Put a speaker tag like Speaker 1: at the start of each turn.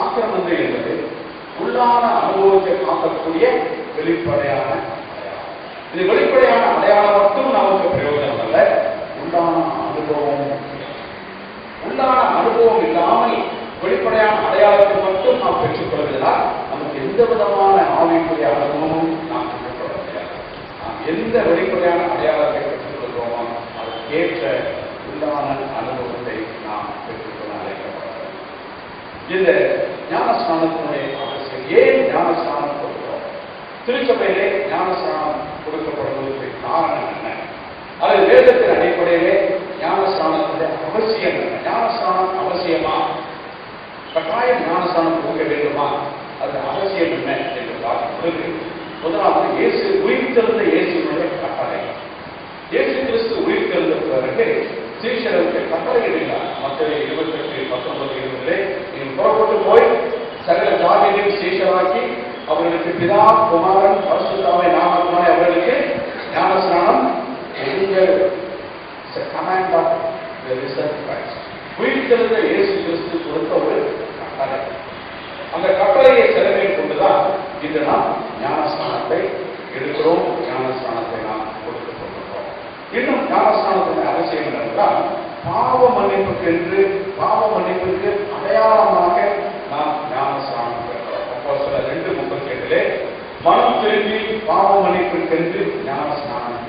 Speaker 1: சாக்கிரமங்கள் என்பது உள்ளான அனுபவத்தை காக்கக்கூடிய வெளிப்படையான அடையாளம். இது வெளிப்படையான அடையாளம் மட்டும் நமக்கு பிரயோஜனம் அல்ல, உள்ளான அனுபவம் இல்லாமல் வெளிப்படையான அடையாளத்தை மட்டும் நாம் பெற்றுக்கொள்வதனால் நமக்கு எந்த விதமான ஆவிக்குரிய அனுபவமும் நாம் பெற்றுக்கொள்ள முடியாது. நாம் எந்த வெளிப்படையான அடையாளத்தை பெற்றுக்கொள்கிறோமோ அதற்கேற்ற உள்ளான அனுபவத்தை நாம் பெற்றுக்கொள்ள அழைக்கப்படும். இந்த ஞானஸ்நானத்தினுடைய அவசியம், ஏன் ஞானஸ்நானம் கொடுக்கிறோம்? திருச்சபையிலே ஞானஸ்நானம் கொடுக்கப்படுவதற்கு காரணம் என்ன? அது வேதத்தின் அடிப்படையிலே ஞானஸ்நானத்துடைய அவசியம் என்ன? ஞானஸ்நானம் அவசியமா? கட்டாயம் ஞானஸ்நானம் கொடுக்க வேண்டுமா? அது அவசியம் என்ன என்று பார்க்கும் பொழுது, முதலாவது இயேசு உயிர்த்தெழுந்த இயேசுடைய கட்டளை. இயேசு கிறிஸ்து உயிர்த்தெழுந்த பிறகு சீஷருக்கு கட்டளையிடுகிறார். மத்தேயு 28:19-20 நீங்கள் புறப்பட்டு போய் சகல ஜாதிகளையும் சீஷராக்கி அவர்களுக்கு பிதா குமாரன் பரிசுத்த நாமத்தினாலே அவர்களுக்கு ஞானஸ்நானம் கொடுங்கள். Command of the risen Christ. உயிர்த்தெழுந்த இயேசு கிறிஸ்து கொடுத்த ஒரு கட்டளை. அந்த கட்டளையை சிறமையில் கொண்டுதான் இன்று நாம் ஞானஸ்நானத்தை எடுக்கிறோம், ஞானஸ்நானத்தை நாம் கொடுத்துக் கொண்டிருக்கிறோம். இன்னும் ஞானஸ்நானத்தின் அவசியம் என்னவென்றால், பாவ மன்னிப்புக்கு அடையாளமாக நாம் ஞானஸ்நானம் பெறுகிறோம். அப்போஸ்தலர் 2:37 மனம் திரும்பி பாவ மன்னிப்புக்கென்று ஞானஸ்நானம்